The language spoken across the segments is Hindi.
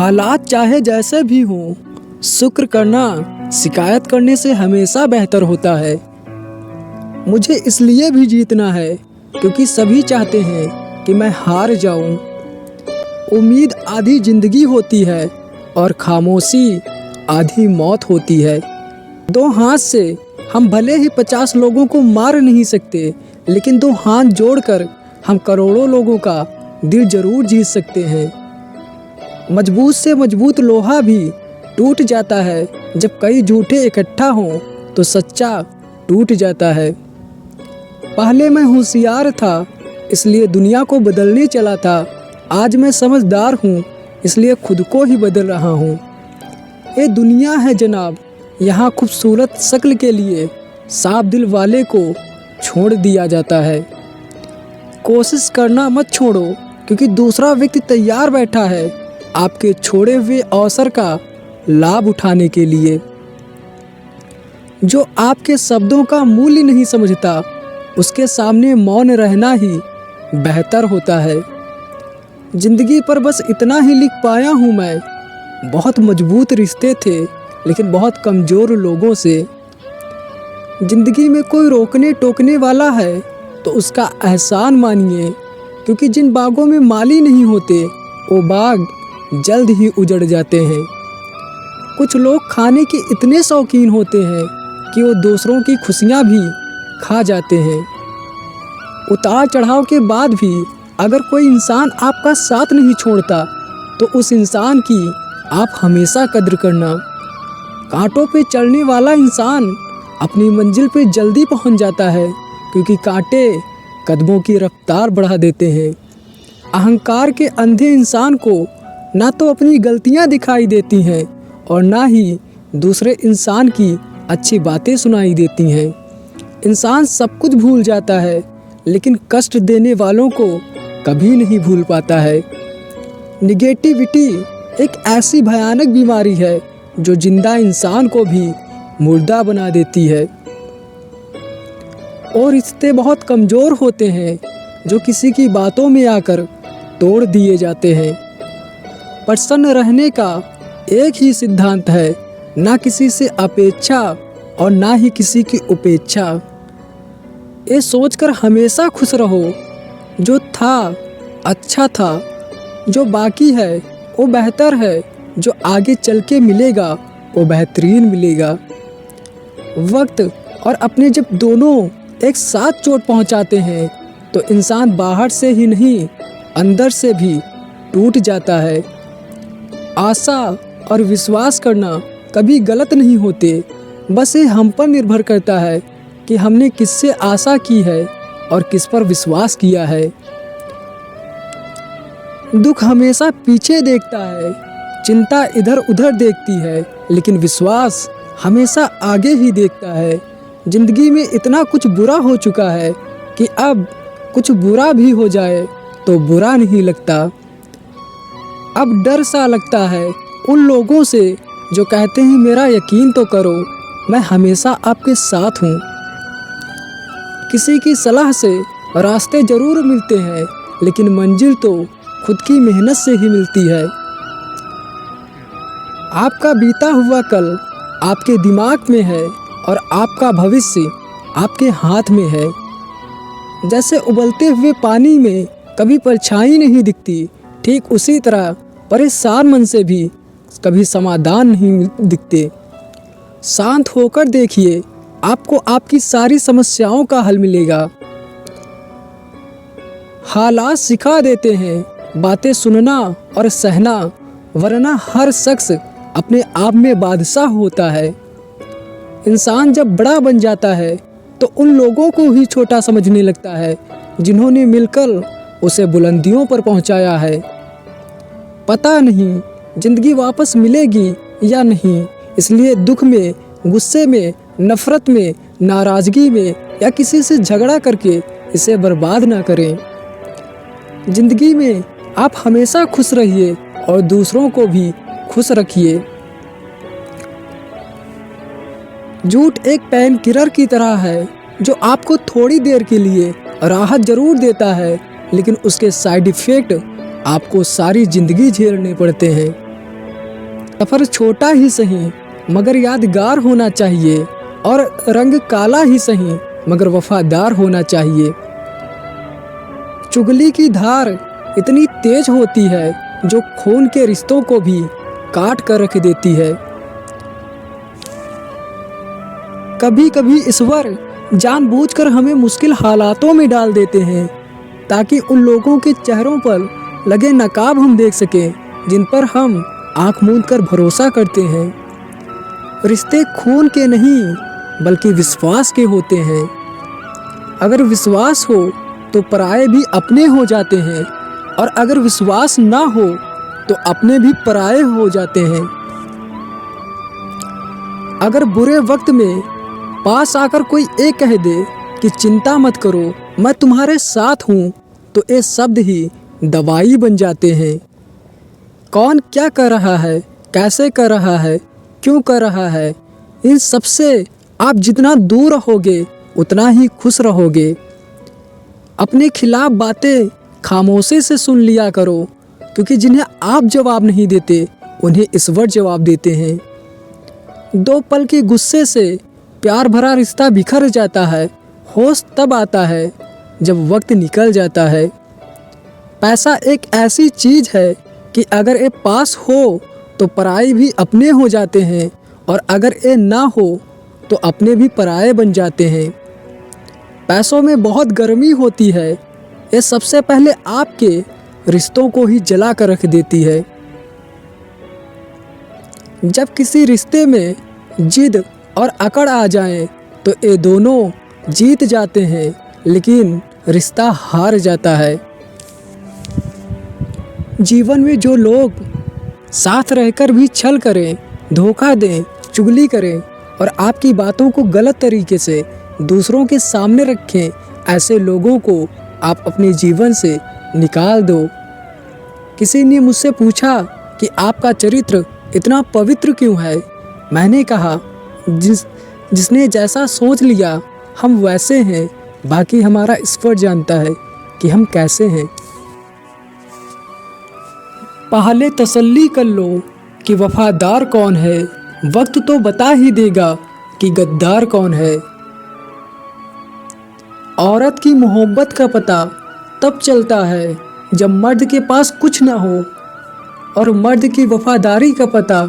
हालात चाहे जैसे भी हों, शुक्र करना शिकायत करने से हमेशा बेहतर होता है। मुझे इसलिए भी जीतना है क्योंकि सभी चाहते हैं कि मैं हार जाऊं। उम्मीद आधी जिंदगी होती है और खामोशी आधी मौत होती है। दो हाथ से हम भले ही 50 लोगों को मार नहीं सकते, लेकिन दो हाथ जोड़कर हम करोड़ों लोगों का दिल जरूर जीत सकते हैं। मजबूत से मजबूत लोहा भी टूट जाता है। जब कई झूठे इकट्ठा हों तो सच्चा टूट जाता है। पहले मैं होशियार था इसलिए दुनिया को बदलने चला था। आज मैं समझदार हूँ इसलिए खुद को ही बदल रहा हूँ। ये दुनिया है जनाब, यहाँ खूबसूरत शक्ल के लिए साफ दिल वाले को छोड़ दिया जाता है। कोशिश करना मत छोड़ो क्योंकि दूसरा व्यक्ति तैयार बैठा है आपके छोड़े हुए अवसर का लाभ उठाने के लिए। जो आपके शब्दों का मूल्य नहीं समझता उसके सामने मौन रहना ही बेहतर होता है। जिंदगी पर बस इतना ही लिख पाया हूँ मैं। बहुत मजबूत रिश्ते थे लेकिन बहुत कमज़ोर लोगों से। जिंदगी में कोई रोकने टोकने वाला है तो उसका एहसान मानिए, क्योंकि जिन बागों में माली नहीं होते वो बाग जल्द ही उजड़ जाते हैं। कुछ लोग खाने के इतने शौकीन होते हैं कि वो दूसरों की खुशियाँ भी खा जाते हैं। उतार चढ़ाव के बाद भी अगर कोई इंसान आपका साथ नहीं छोड़ता तो उस इंसान की आप हमेशा कद्र करना। कांटों पे चलने वाला इंसान अपनी मंजिल पे जल्दी पहुंच जाता है क्योंकि कांटे कदमों की रफ्तार बढ़ा देते हैं। अहंकार के अंधे इंसान को ना तो अपनी गलतियां दिखाई देती हैं और ना ही दूसरे इंसान की अच्छी बातें सुनाई देती हैं। इंसान सब कुछ भूल जाता है लेकिन कष्ट देने वालों को कभी नहीं भूल पाता है। निगेटिविटी एक ऐसी भयानक बीमारी है जो जिंदा इंसान को भी मुर्दा बना देती है। और रिश्ते बहुत कमज़ोर होते हैं जो किसी की बातों में आकर तोड़ दिए जाते हैं। प्रसन्न रहने का एक ही सिद्धांत है, ना किसी से अपेक्षा और ना ही किसी की उपेक्षा। ये सोचकर हमेशा खुश रहो जो था अच्छा था, जो बाकी है वो बेहतर है, जो आगे चल के मिलेगा वो बेहतरीन मिलेगा। वक्त और अपने जब दोनों एक साथ चोट पहुंचाते हैं तो इंसान बाहर से ही नहीं अंदर से भी टूट जाता है। आशा और विश्वास करना कभी गलत नहीं होते, बस ये हम पर निर्भर करता है कि हमने किससे आशा की है और किस पर विश्वास किया है। दुख हमेशा पीछे देखता है, चिंता इधर उधर देखती है, लेकिन विश्वास हमेशा आगे ही देखता है। जिंदगी में इतना कुछ बुरा हो चुका है कि अब कुछ बुरा भी हो जाए तो बुरा नहीं लगता। अब डर सा लगता है उन लोगों से जो कहते हैं मेरा यकीन तो करो, मैं हमेशा आपके साथ हूँ। किसी की सलाह से रास्ते जरूर मिलते हैं लेकिन मंजिल तो खुद की मेहनत से ही मिलती है। आपका बीता हुआ कल आपके दिमाग में है और आपका भविष्य आपके हाथ में है। जैसे उबलते हुए पानी में कभी परछाई नहीं दिखती, ठीक उसी तरह परेशान मन से भी कभी समाधान नहीं दिखते। शांत होकर देखिए, आपको आपकी सारी समस्याओं का हल मिलेगा। हालात सिखा देते हैं बातें सुनना और सहना, वरना हर शख्स अपने आप में बादशाह होता है। इंसान जब बड़ा बन जाता है तो उन लोगों को ही छोटा समझने लगता है जिन्होंने मिलकर उसे बुलंदियों पर पहुंचाया है। पता नहीं जिंदगी वापस मिलेगी या नहीं, इसलिए दुख में, गुस्से में, नफरत में, नाराज़गी में या किसी से झगड़ा करके इसे बर्बाद ना करें। जिंदगी में आप हमेशा खुश रहिए और दूसरों को भी खुश रखिए। झूठ एक पेन किलर की तरह है जो आपको थोड़ी देर के लिए राहत जरूर देता है, लेकिन उसके साइड इफ़ेक्ट आपको सारी ज़िंदगी झेलने पड़ते हैं। सफ़र छोटा ही सही मगर यादगार होना चाहिए, और रंग काला ही सही मगर वफादार होना चाहिए। चुगली की धार इतनी तेज होती है जो खून के रिश्तों को भी काट कर रख देती है। कभी कभी ईश्वर जानबूझकर हमें मुश्किल हालातों में डाल देते हैं ताकि उन लोगों के चेहरों पर लगे नकाब हम देख सकें जिन पर हम आँख मूंद कर भरोसा करते हैं। रिश्ते खून के नहीं बल्कि विश्वास के होते हैं। अगर विश्वास हो तो पराये भी अपने हो जाते हैं, और अगर विश्वास ना हो तो अपने भी पराये हो जाते हैं। अगर बुरे वक्त में पास आकर कोई एक कह दे कि चिंता मत करो मैं तुम्हारे साथ हूँ, तो ये शब्द ही दवाई बन जाते हैं। कौन क्या कर रहा है, कैसे कर रहा है, क्यों कर रहा है, इन सब से आप जितना दूर रहोगे उतना ही खुश रहोगे। अपने खिलाफ बातें खामोशी से सुन लिया करो, क्योंकि जिन्हें आप जवाब नहीं देते उन्हें ईश्वर जवाब देते हैं। दो पल के गुस्से से प्यार भरा रिश्ता बिखर जाता है। होश तब आता है जब वक्त निकल जाता है। पैसा एक ऐसी चीज़ है कि अगर ये पास हो तो पराये भी अपने हो जाते हैं, और अगर ये ना हो तो अपने भी पराये बन जाते हैं। पैसों में बहुत गर्मी होती है, ये सबसे पहले आपके रिश्तों को ही जला कर रख देती है। जब किसी रिश्ते में जिद और अकड़ आ जाए तो ये दोनों जीत जाते हैं, लेकिन रिश्ता हार जाता है। जीवन में जो लोग साथ रहकर भी छल करें, धोखा दें, चुगली करें और आपकी बातों को गलत तरीके से दूसरों के सामने रखें, ऐसे लोगों को आप अपने जीवन से निकाल दो। किसी ने मुझसे पूछा कि आपका चरित्र इतना पवित्र क्यों है। मैंने कहा जिसने जैसा सोच लिया हम वैसे हैं, बाकी हमारा ईश्वर जानता है कि हम कैसे हैं। पहले तसल्ली कर लो कि वफादार कौन है, वक्त तो बता ही देगा कि गद्दार कौन है। औरत की मोहब्बत का पता तब चलता है जब मर्द के पास कुछ ना हो, और मर्द की वफादारी का पता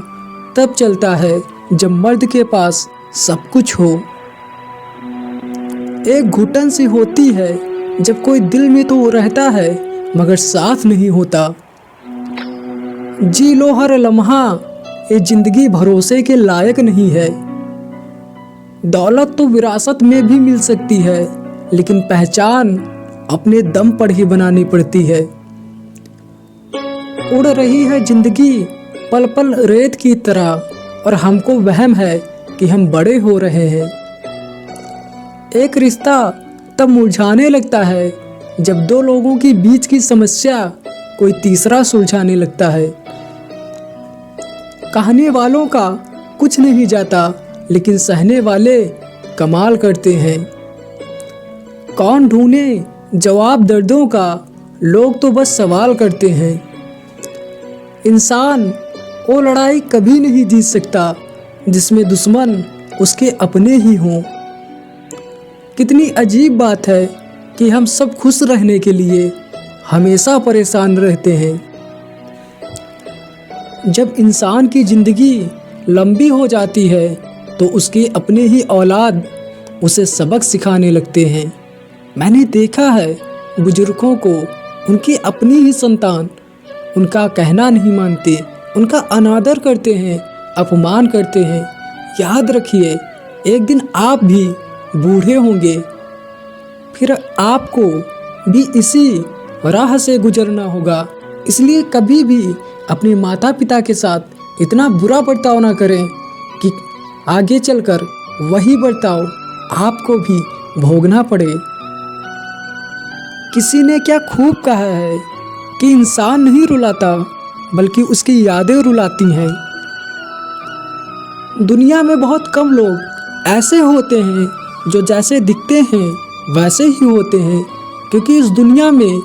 तब चलता है जब मर्द के पास सब कुछ हो। एक घुटन सी होती है जब कोई दिल में तो रहता है मगर साथ नहीं होता। जी लो हर लम्हा, ये जिंदगी भरोसे के लायक नहीं है। दौलत तो विरासत में भी मिल सकती है, लेकिन पहचान अपने दम पर ही बनानी पड़ती है। उड़ रही है जिंदगी पल पल रेत की तरह, और हमको वहम है कि हम बड़े हो रहे हैं। एक रिश्ता तब मुरझाने लगता है जब दो लोगों के बीच की समस्या कोई तीसरा सुलझाने लगता है। कहने वालों का कुछ नहीं जाता, लेकिन सहने वाले कमाल करते हैं। कौन ढूंढे जवाब दर्दों का, लोग तो बस सवाल करते हैं। इंसान वो लड़ाई कभी नहीं जीत सकता जिसमें दुश्मन उसके अपने ही हों। कितनी अजीब बात है कि हम सब खुश रहने के लिए हमेशा परेशान रहते हैं। जब इंसान की ज़िंदगी लंबी हो जाती है तो उसके अपने ही औलाद उसे सबक सिखाने लगते हैं। मैंने देखा है बुजुर्गों को उनकी अपनी ही संतान उनका कहना नहीं मानते, उनका अनादर करते हैं, अपमान करते हैं। याद रखिए, एक दिन आप भी बूढ़े होंगे, फिर आपको भी इसी राह से गुजरना होगा। इसलिए कभी भी अपने माता पिता के साथ इतना बुरा बर्ताव ना करें कि आगे चलकर वही बर्ताव आपको भी भोगना पड़े। किसी ने क्या खूब कहा है कि इंसान नहीं रुलाता बल्कि उसकी यादें रुलाती हैं। दुनिया में बहुत कम लोग ऐसे होते हैं जो जैसे दिखते हैं वैसे ही होते हैं, क्योंकि इस दुनिया में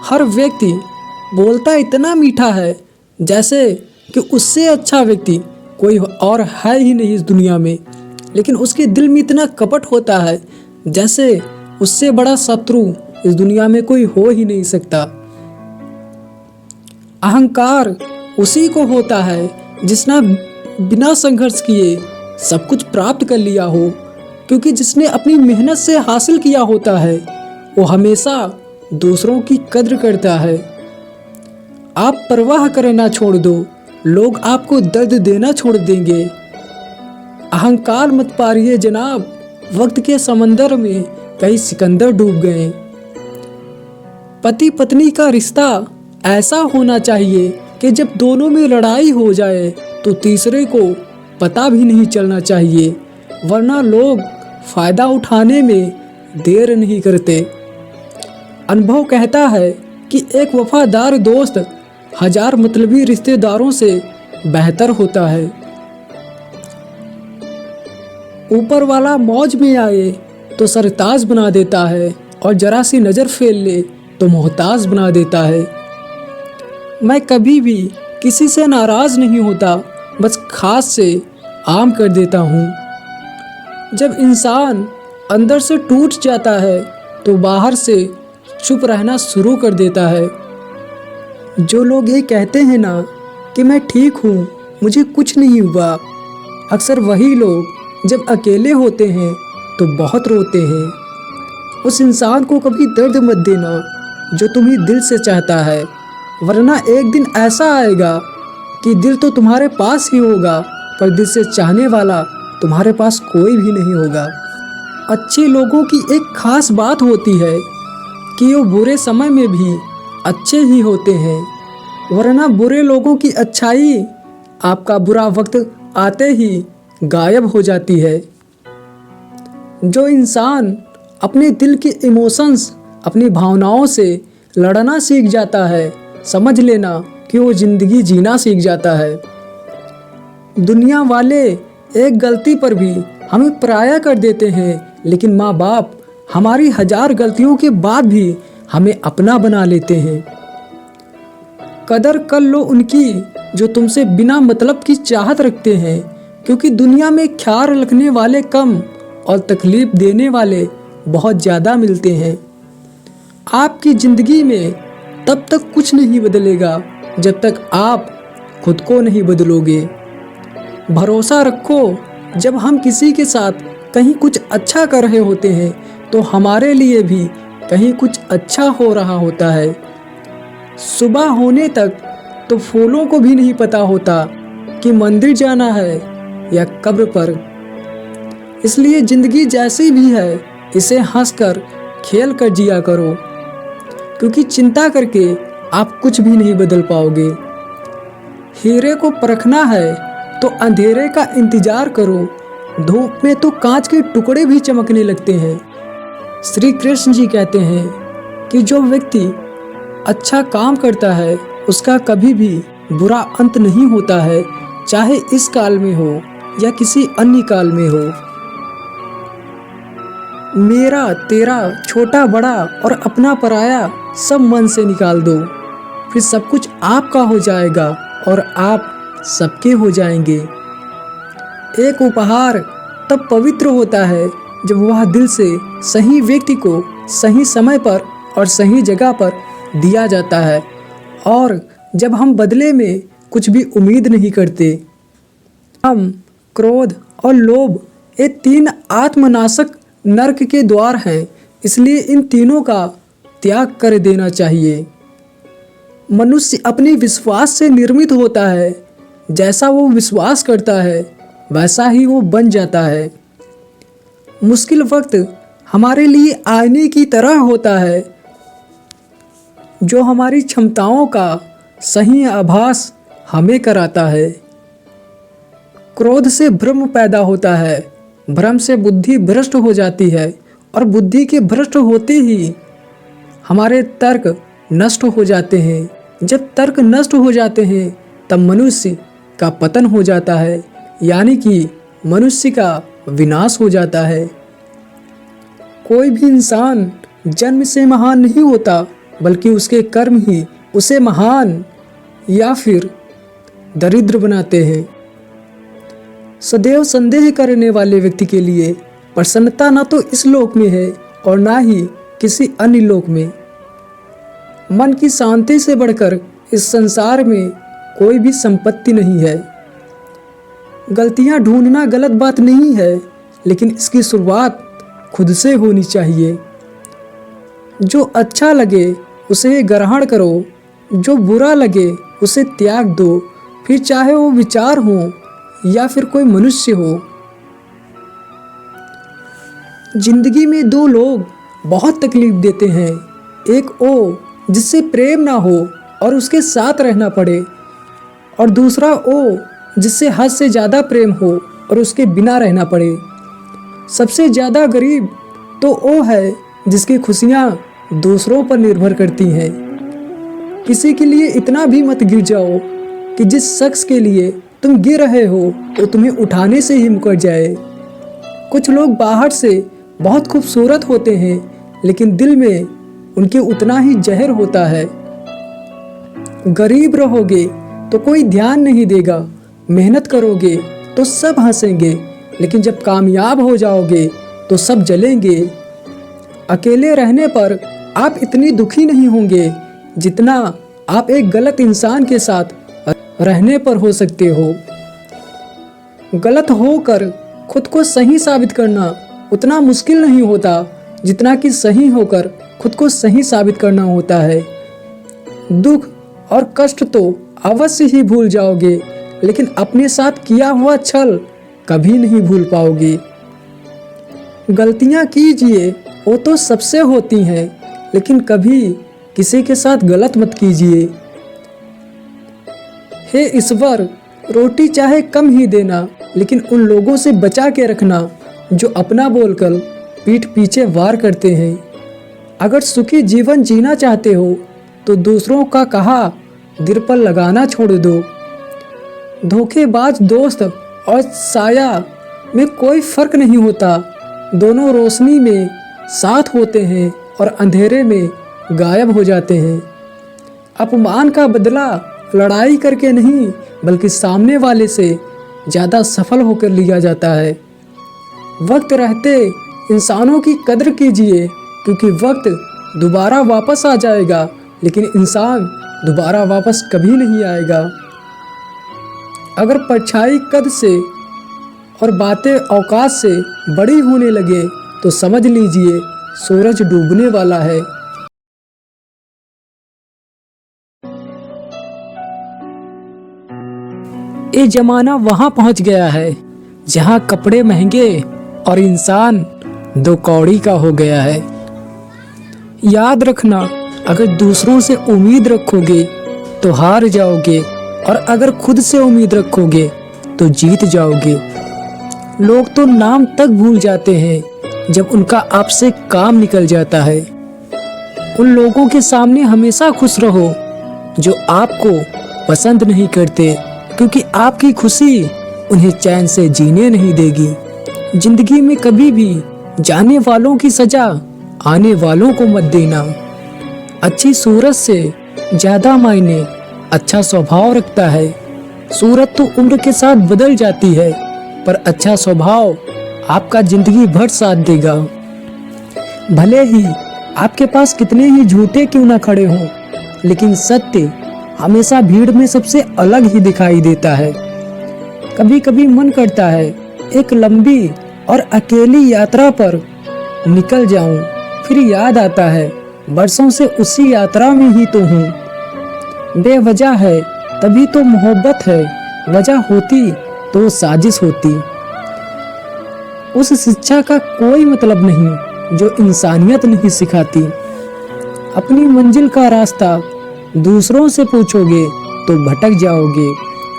हर व्यक्ति बोलता इतना मीठा है जैसे कि उससे अच्छा व्यक्ति कोई और है ही नहीं इस दुनिया में, लेकिन उसके दिल में इतना कपट होता है जैसे उससे बड़ा शत्रु इस दुनिया में कोई हो ही नहीं सकता। अहंकार उसी को होता है जिसने बिना संघर्ष किए सब कुछ प्राप्त कर लिया हो, क्योंकि जिसने अपनी मेहनत से हासिल किया होता है वो हमेशा दूसरों की कद्र करता है। आप परवाह करना छोड़ दो, लोग आपको दर्द देना छोड़ देंगे। अहंकार मत पारिए जनाब, वक्त के समंदर में कई सिकंदर डूब गए। पति पत्नी का रिश्ता ऐसा होना चाहिए कि जब दोनों में लड़ाई हो जाए तो तीसरे को पता भी नहीं चलना चाहिए, वरना लोग फायदा उठाने में देर नहीं करते। अनुभव कहता है कि एक वफादार दोस्त 1000 मतलबी रिश्तेदारों से बेहतर होता है। ऊपर वाला मौज में आए तो सरताज बना देता है और जरा सी नज़र फेर ले तो मोहताज बना देता है। मैं कभी भी किसी से नाराज़ नहीं होता, बस खास से आम कर देता हूँ। जब इंसान अंदर से टूट जाता है तो बाहर से चुप रहना शुरू कर देता है। जो लोग ये कहते हैं ना कि मैं ठीक हूँ, मुझे कुछ नहीं हुआ, अक्सर वही लोग जब अकेले होते हैं तो बहुत रोते हैं। उस इंसान को कभी दर्द मत देना जो तुम्हें दिल से चाहता है, वरना एक दिन ऐसा आएगा कि दिल तो तुम्हारे पास ही होगा पर दिल से चाहने वाला तुम्हारे पास कोई भी नहीं होगा। अच्छे लोगों की एक खास बात होती है कि वो बुरे समय में भी अच्छे ही होते हैं, वरना बुरे लोगों की अच्छाई आपका बुरा वक्त आते ही गायब हो जाती है। जो इंसान अपने दिल के इमोशंस, अपनी भावनाओं से लड़ना सीख जाता है, समझ लेना कि वो ज़िंदगी जीना सीख जाता है। दुनिया वाले एक गलती पर भी हमें पराया कर देते हैं, लेकिन माँ बाप हमारी 1000 गलतियों के बाद भी हमें अपना बना लेते हैं। कदर कर लो उनकी जो तुमसे बिना मतलब की चाहत रखते हैं, क्योंकि दुनिया में ख्याल रखने वाले कम और तकलीफ देने वाले बहुत ज़्यादा मिलते हैं। आपकी ज़िंदगी में तब तक कुछ नहीं बदलेगा जब तक आप खुद को नहीं बदलोगे। भरोसा रखो, जब हम किसी के साथ कहीं कुछ अच्छा कर रहे होते हैं तो हमारे लिए भी कहीं कुछ अच्छा हो रहा होता है। सुबह होने तक तो फूलों को भी नहीं पता होता कि मंदिर जाना है या कब्र पर। इसलिए ज़िंदगी जैसी भी है इसे हंसकर खेल कर जिया करो, क्योंकि चिंता करके आप कुछ भी नहीं बदल पाओगे। हीरे को परखना है तो अंधेरे का इंतजार करो, धूप में तो कांच के टुकड़े भी चमकने लगते हैं। श्री कृष्ण जी कहते हैं कि जो व्यक्ति अच्छा काम करता है उसका कभी भी बुरा अंत नहीं होता है, चाहे इस काल में हो या किसी अन्य काल में हो। मेरा तेरा, छोटा बड़ा और अपना पराया सब मन से निकाल दो, फिर सब कुछ आपका हो जाएगा और आप सबके हो जाएंगे। एक उपहार तब पवित्र होता है जब वह दिल से सही व्यक्ति को सही समय पर और सही जगह पर दिया जाता है, और जब हम बदले में कुछ भी उम्मीद नहीं करते। हम, क्रोध और लोभ ये 3 आत्मनाशक नरक के द्वार हैं, इसलिए इन तीनों का त्याग कर देना चाहिए। मनुष्य अपने विश्वास से निर्मित होता है, जैसा वो विश्वास करता है वैसा ही वो बन जाता है। मुश्किल वक्त हमारे लिए आईने की तरह होता है जो हमारी क्षमताओं का सही आभास हमें कराता है। क्रोध से भ्रम पैदा होता है, भ्रम से बुद्धि भ्रष्ट हो जाती है और बुद्धि के भ्रष्ट होते ही हमारे तर्क नष्ट हो जाते हैं। जब तर्क नष्ट हो जाते हैं तब मनुष्य का पतन हो जाता है, यानी कि मनुष्य का विनाश हो जाता है। कोई भी इंसान जन्म से महान नहीं होता, बल्कि उसके कर्म ही उसे महान या फिर दरिद्र बनाते हैं। सदैव संदेह करने वाले व्यक्ति के लिए प्रसन्नता न तो इस लोक में है और ना ही किसी अन्य लोक में। मन की शांति से बढ़कर इस संसार में कोई भी संपत्ति नहीं है। गलतियां ढूंढना गलत बात नहीं है, लेकिन इसकी शुरुआत खुद से होनी चाहिए। जो अच्छा लगे उसे ग्रहण करो, जो बुरा लगे उसे त्याग दो, फिर चाहे वो विचार हो या फिर कोई मनुष्य हो। जिंदगी में दो लोग बहुत तकलीफ देते हैं, एक वो जिससे प्रेम ना हो और उसके साथ रहना पड़े, और दूसरा वो जिससे हद से ज़्यादा प्रेम हो और उसके बिना रहना पड़े। सबसे ज़्यादा गरीब तो वो है जिसकी खुशियाँ दूसरों पर निर्भर करती हैं। किसी के लिए इतना भी मत गिर जाओ कि जिस शख्स के लिए तुम गिर रहे हो वो तुम्हें उठाने से ही मुकर जाए। कुछ लोग बाहर से बहुत खूबसूरत होते हैं, लेकिन दिल में उनके उतना ही जहर होता है। गरीब रहोगे तो कोई ध्यान नहीं देगा, मेहनत करोगे तो सब हंसेंगे, लेकिन जब कामयाब हो जाओगे तो सब जलेंगे। अकेले रहने पर आप इतनी दुखी नहीं होंगे जितना आप एक गलत इंसान के साथ रहने पर हो सकते हो। गलत होकर खुद को सही साबित करना उतना मुश्किल नहीं होता जितना कि सही होकर खुद को सही साबित करना होता है। दुख और कष्ट तो अवश्य ही भूल जाओगे, लेकिन अपने साथ किया हुआ छल कभी नहीं भूल पाओगे। गलतियां कीजिए वो तो सबसे होती हैं, लेकिन कभी किसी के साथ गलत मत कीजिए। हे ईश्वर, रोटी चाहे कम ही देना, लेकिन उन लोगों से बचा के रखना जो अपना बोलकर पीठ पीछे वार करते हैं। अगर सुखी जीवन जीना चाहते हो तो दूसरों का कहा दिल पर लगाना छोड़ दो। धोखेबाज दोस्त और साया में कोई फर्क नहीं होता, दोनों रोशनी में साथ होते हैं और अंधेरे में गायब हो जाते हैं। अपमान का बदला लड़ाई करके नहीं, बल्कि सामने वाले से ज़्यादा सफल होकर लिया जाता है। वक्त रहते इंसानों की कद्र कीजिए, क्योंकि वक्त दोबारा वापस आ जाएगा, लेकिन इंसान दोबारा वापस कभी नहीं आएगा। अगर परछाई कद से और बातें औकात से बड़ी होने लगे तो समझ लीजिए सूरज डूबने वाला है। ये जमाना वहां पहुंच गया है जहां कपड़े महंगे और इंसान दो कौड़ी का हो गया है। याद रखना, अगर दूसरों से उम्मीद रखोगे तो हार जाओगे, और अगर खुद से उम्मीद रखोगे तो जीत जाओगे। लोग तो नाम तक भूल जाते हैं जब उनका आपसे काम निकल जाता है। उन लोगों के सामने हमेशा खुश रहो जो आपको पसंद नहीं करते, क्योंकि आपकी खुशी उन्हें चैन से जीने नहीं देगी। जिंदगी में कभी भी जाने वालों की सजा आने वालों को मत देना। अच्छी सूरत से ज्यादा मायने अच्छा स्वभाव रखता है। सूरत तो उम्र के साथ बदल जाती है, पर अच्छा स्वभाव आपका जिंदगी भर साथ देगा। भले ही आपके पास कितने ही झूठे क्यों ना खड़े हों, लेकिन सत्य हमेशा भीड़ में सबसे अलग ही दिखाई देता है। कभी कभी मन करता है एक लंबी और अकेली यात्रा पर निकल जाऊं, फिर याद आता है बरसों से उसी यात्रा में ही तो हूँ। बेवजह है तभी तो मोहब्बत है, वजह होती तो साजिश होती। उस शिक्षा का कोई मतलब नहीं जो इंसानियत नहीं सिखाती। अपनी मंजिल का रास्ता दूसरों से पूछोगे तो भटक जाओगे,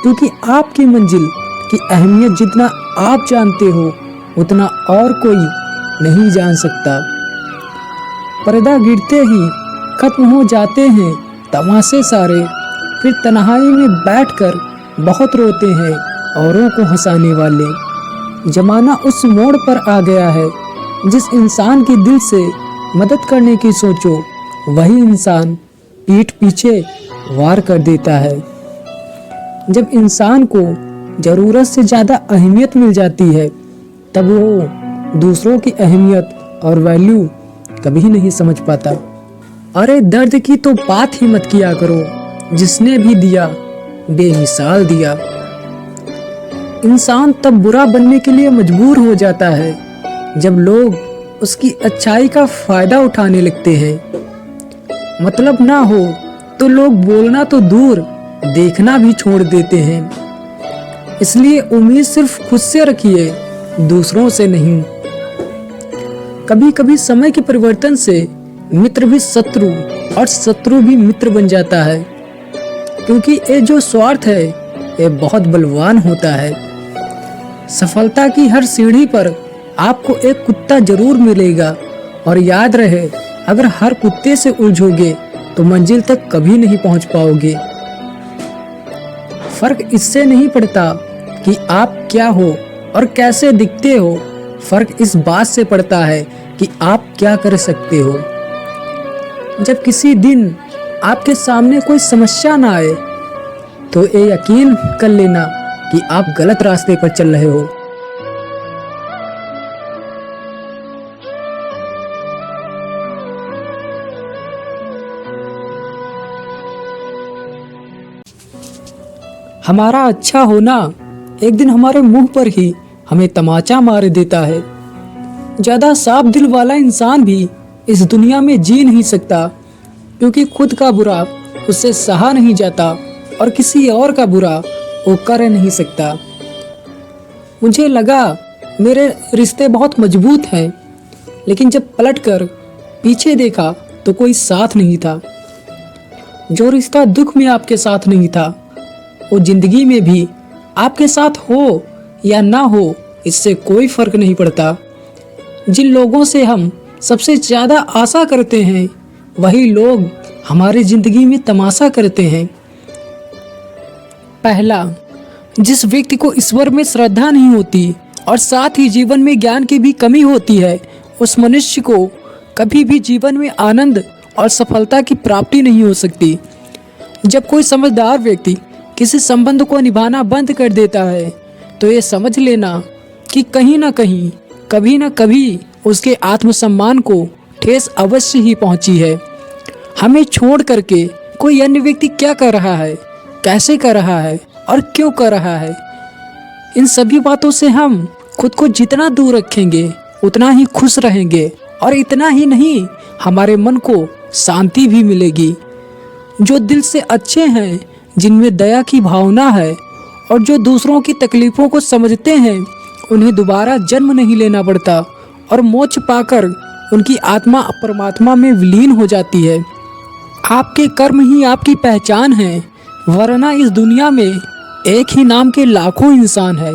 क्योंकि आपकी मंजिल की अहमियत जितना आप जानते हो उतना और कोई नहीं जान सकता। पर्दा गिरते ही खत्म हो जाते हैं तमाशे सारे, फिर तन्हाई में बैठकर बहुत रोते हैं औरों को हंसाने वाले। जमाना उस मोड़ पर आ गया है जिस इंसान की दिल से मदद करने की सोचो वही इंसान पीठ पीछे वार कर देता है। जब इंसान को ज़रूरत से ज़्यादा अहमियत मिल जाती है तब वो दूसरों की अहमियत और वैल्यू कभी नहीं समझ पाता। अरे दर्द की तो बात ही मत किया करो, जिसने भी दिया बेमिसाल दिया। इंसान तब बुरा बनने के लिए मजबूर हो जाता है जब लोग उसकी अच्छाई का फायदा उठाने लगते हैं। मतलब ना हो तो लोग बोलना तो दूर, देखना भी छोड़ देते हैं। इसलिए उम्मीद सिर्फ खुद से रखिए, दूसरों से नहीं। कभी कभी समय के परिवर्तन से मित्र भी शत्रु और शत्रु भी मित्र बन जाता है, क्योंकि ये जो स्वार्थ है ये बहुत बलवान होता है। सफलता की हर सीढ़ी पर आपको एक कुत्ता जरूर मिलेगा, और याद रहे अगर हर कुत्ते से उलझोगे तो मंजिल तक कभी नहीं पहुंच पाओगे। फर्क इससे नहीं पड़ता कि आप क्या हो और कैसे दिखते हो, फर्क इस बात से पड़ता है कि आप क्या कर सकते हो। जब किसी दिन आपके सामने कोई समस्या ना आए तो ये यकीन कर लेना कि आप गलत रास्ते पर चल रहे हो। हमारा अच्छा होना एक दिन हमारे मुंह पर ही हमें तमाचा मार देता है। ज़्यादा साफ दिल वाला इंसान भी इस दुनिया में जी नहीं सकता, क्योंकि खुद का बुरा उससे सहा नहीं जाता और किसी और का बुरा वो कर नहीं सकता। मुझे लगा मेरे रिश्ते बहुत मजबूत हैं, लेकिन जब पलटकर पीछे देखा तो कोई साथ नहीं था। जो रिश्ता दुख में आपके साथ नहीं था वो जिंदगी में भी आपके साथ हो या ना हो इससे कोई फर्क नहीं पड़ता। जिन लोगों से हम सबसे ज़्यादा आशा करते हैं वही लोग हमारी जिंदगी में तमाशा करते हैं। पहला, जिस व्यक्ति को ईश्वर में श्रद्धा नहीं होती और साथ ही जीवन में ज्ञान की भी कमी होती है, उस मनुष्य को कभी भी जीवन में आनंद और सफलता की प्राप्ति नहीं हो सकती। जब कोई समझदार व्यक्ति किसी संबंध को निभाना बंद कर देता है तो ये समझ लेना कि कहीं ना कहीं कभी ना कभी उसके आत्मसम्मान को ठेस अवश्य ही पहुंची है। हमें छोड़ करके कोई अन्य व्यक्ति क्या कर रहा है, कैसे कर रहा है और क्यों कर रहा है, इन सभी बातों से हम खुद को जितना दूर रखेंगे उतना ही खुश रहेंगे, और इतना ही नहीं हमारे मन को शांति भी मिलेगी। जो दिल से अच्छे हैं, जिनमें दया की भावना है और जो दूसरों की तकलीफ़ों को समझते हैं, उन्हें दोबारा जन्म नहीं लेना पड़ता और मोक्ष पाकर उनकी आत्मा परमात्मा में विलीन हो जाती है। आपके कर्म ही आपकी पहचान है, वरना इस दुनिया में एक ही नाम के लाखों इंसान है।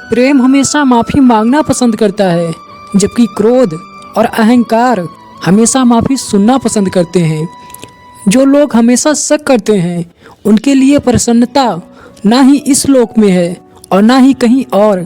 प्रेम हमेशा माफ़ी मांगना पसंद करता है, जबकि क्रोध और अहंकार हमेशा माफ़ी सुनना पसंद करते हैं। जो लोग हमेशा शक करते हैं उनके लिए प्रसन्नता ना ही इस लोक में है और ना ही कहीं और।